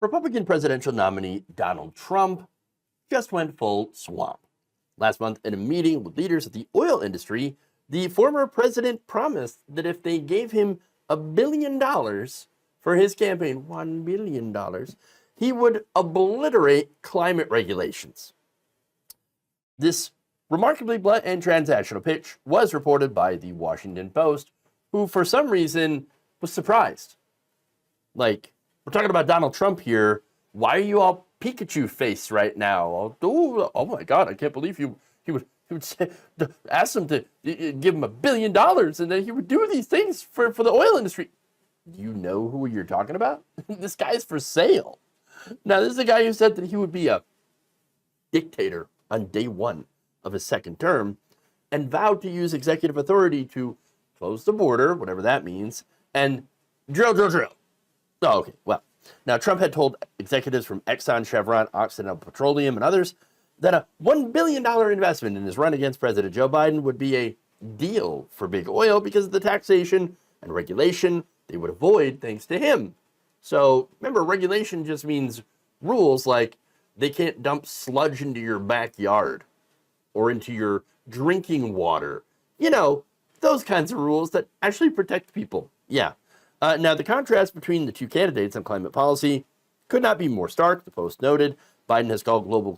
Republican presidential nominee Donald Trump just went full swamp. Last month, in a meeting with leaders of the oil industry, the former president promised that if they gave him $1 billion for his campaign, $1 billion, he would obliterate climate regulations. This remarkably blunt and transactional pitch was reported by the Washington Post, who for some reason was surprised. Like, we're talking about Donald Trump here. Why are you all Pikachu face right now? Oh my God, I can't believe he would say, ask him to give him $1 billion and then he would do these things for the oil industry. Do you know who you're talking about? This guy's for sale. Now, this is a guy who said that he would be a dictator on day one of his second term and vowed to use executive authority to close the border, whatever that means, and drill. Oh, okay, well, now Trump had told executives from Exxon, Chevron, Occidental Petroleum, and others that a $1 billion investment in his run against President Joe Biden would be a deal for big oil because of the taxation and regulation they would avoid thanks to him. So remember, regulation just means rules like they can't dump sludge into your backyard or into your drinking water. You know, those kinds of rules that actually protect people. Yeah. Now, the contrast between the two candidates on climate policy could not be more stark. The Post noted Biden has called global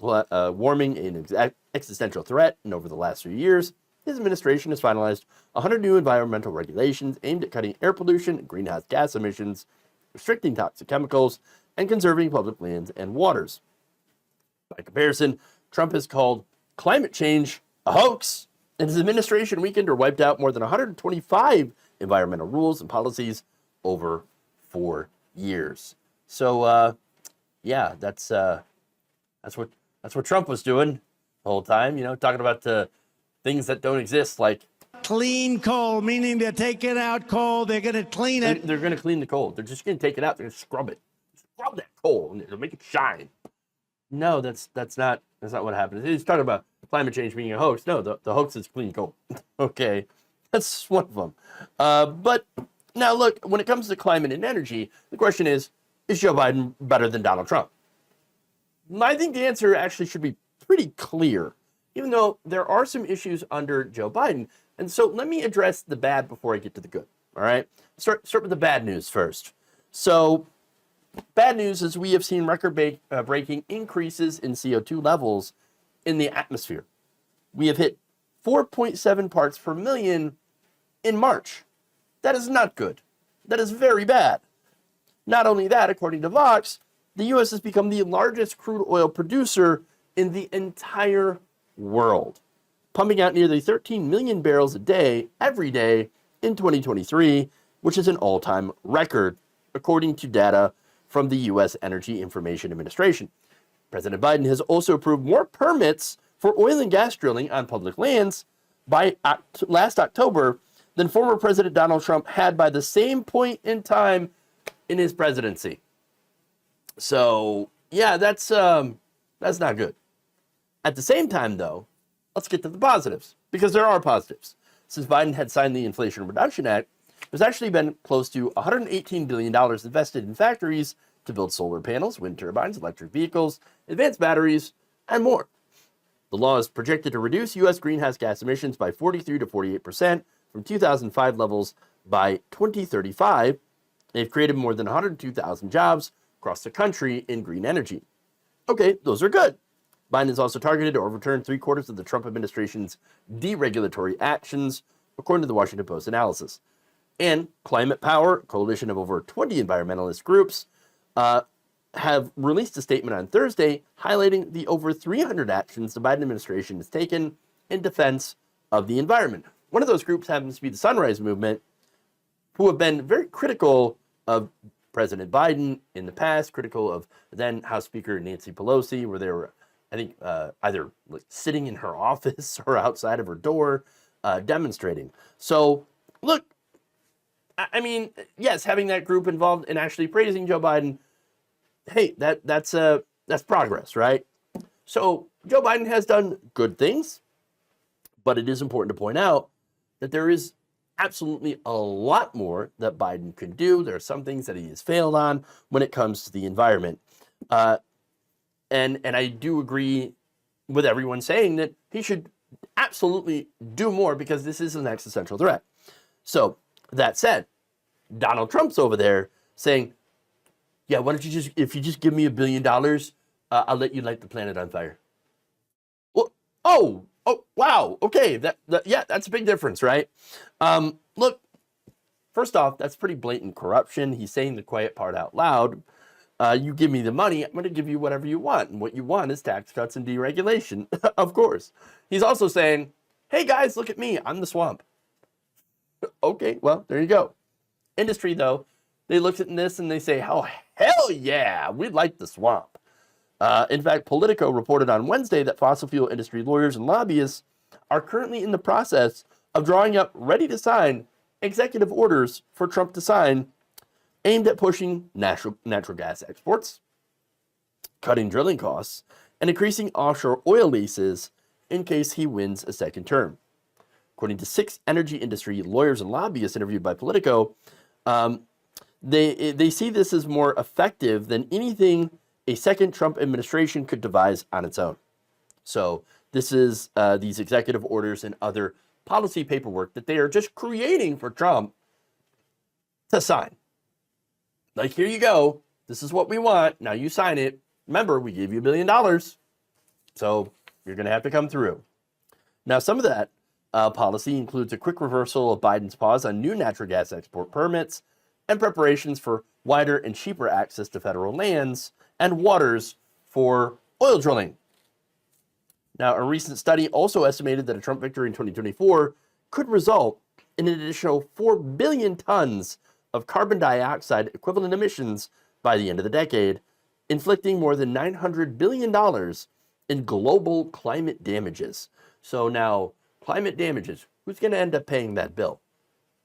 warming an existential threat, and over the last few years, his administration has finalized 100 new environmental regulations aimed at cutting air pollution and greenhouse gas emissions, restricting toxic chemicals, and conserving public lands and waters. By comparison, Trump has called climate change a hoax, and his administration weakened or wiped out more than 125 environmental rules and policies over 4 years. So, yeah, that's what Trump was doing the whole time. You know, talking about things that don't exist, like clean coal, meaning they're taking out coal. They're going to clean it. They're going to clean the coal. They're just going to take it out. They're going to scrub it. Scrub that coal and it'll make it shine. No, that's not what happened. He's talking about climate change being a hoax. No, the hoax is clean coal. Okay, that's one of them. But now look, when it comes to climate and energy, the question is Joe Biden better than Donald Trump? I think the answer actually should be pretty clear, even though there are some issues under Joe Biden. And so let me address the bad before I get to the good. All right, start with the bad news first. So bad news is we have seen record-breaking increases in CO2 levels in the atmosphere. We have hit 4.7 parts per million in March. That is not good. That is very bad. Not only that, according to Vox, the U.S. has become the largest crude oil producer in the entire world, pumping out nearly 13 million barrels a day, every day, in 2023, which is an all-time record, according to data from the U.S. Energy Information Administration. President Biden has also approved more permits for oil and gas drilling on public lands by last October than former President Donald Trump had by the same point in time in his presidency. So, yeah, that's not good. At the same time, though, let's get to the positives, because there are positives. Since Biden had signed the Inflation Reduction Act, there's actually been close to $118 billion invested in factories to build solar panels, wind turbines, electric vehicles, advanced batteries, and more. The law is projected to reduce U.S. greenhouse gas emissions by 43 to 48% from 2005 levels by 2035. They've created more than 102,000 jobs across the country in green energy. Okay, those are good. Biden is also targeted to overturn 3/4 of the Trump administration's deregulatory actions, according to the Washington Post analysis. And Climate Power, a coalition of over 20 environmentalist groups, have released a statement on Thursday highlighting the over 300 actions the Biden administration has taken in defense of the environment. One of those groups happens to be the Sunrise Movement, who have been very critical of President Biden in the past, critical of then House Speaker Nancy Pelosi, where they were, I think, either like sitting in her office or outside of her door demonstrating. So, look, I mean, yes, having that group involved in actually praising Joe Biden, hey, that's progress, right? So Joe Biden has done good things, but it is important to point out that there is absolutely a lot more that Biden could do. There are some things that he has failed on when it comes to the environment. And I do agree with everyone saying that he should absolutely do more because this is an existential threat. So that said, Donald Trump's over there saying, yeah, why don't you if you just give me $1 billion, I'll let you light the planet on fire. Well, oh, wow. Okay. Yeah, that's a big difference, right? Look, first off, that's pretty blatant corruption. He's saying the quiet part out loud. You give me the money, I'm going to give you whatever you want. And what you want is tax cuts and deregulation, of course. He's also saying, hey guys, look at me. I'm the swamp. Okay, well, there you go. Industry, though, they look at this and they say, oh, hell yeah, we like the swamp. In fact, Politico reported on Wednesday that fossil fuel industry lawyers and lobbyists are currently in the process of drawing up ready-to-sign executive orders for Trump to sign aimed at pushing natural gas exports, cutting drilling costs, and increasing offshore oil leases in case he wins a second term. According to 6 energy industry lawyers and lobbyists interviewed by Politico, they see this as more effective than anything a second Trump administration could devise on its own. So this is these executive orders and other policy paperwork that they are just creating for Trump to sign. Like, here you go. This is what we want. Now you sign it. Remember, we gave you $1 billion. So you're going to have to come through. Now, some of that policy includes a quick reversal of Biden's pause on new natural gas export permits and preparations for wider and cheaper access to federal lands and waters for oil drilling. Now, a recent study also estimated that a Trump victory in 2024 could result in an additional 4 billion tons of carbon dioxide equivalent emissions by the end of the decade, inflicting more than $900 billion in global climate damages. So now, climate damages, who's going to end up paying that bill?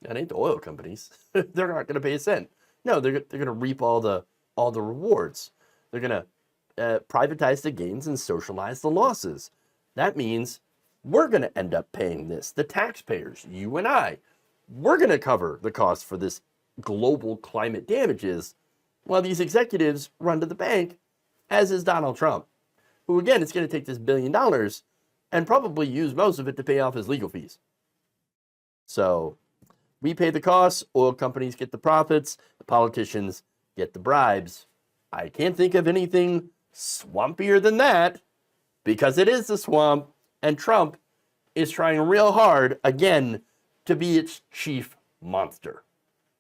That ain't the oil companies. They're not going to pay a cent. No, they're going to reap all the rewards. They're going to privatize the gains and socialize the losses. That means we're going to end up paying this. The taxpayers, you and I, we're going to cover the cost for this global climate damages, while these executives run to the bank, as is Donald Trump, who, again, is going to take this $1 billion and probably use most of it to pay off his legal fees. So we pay the costs, oil companies get the profits, the politicians get the bribes. I can't think of anything swampier than that, because it is the swamp, and Trump is trying real hard, again, to be its chief monster.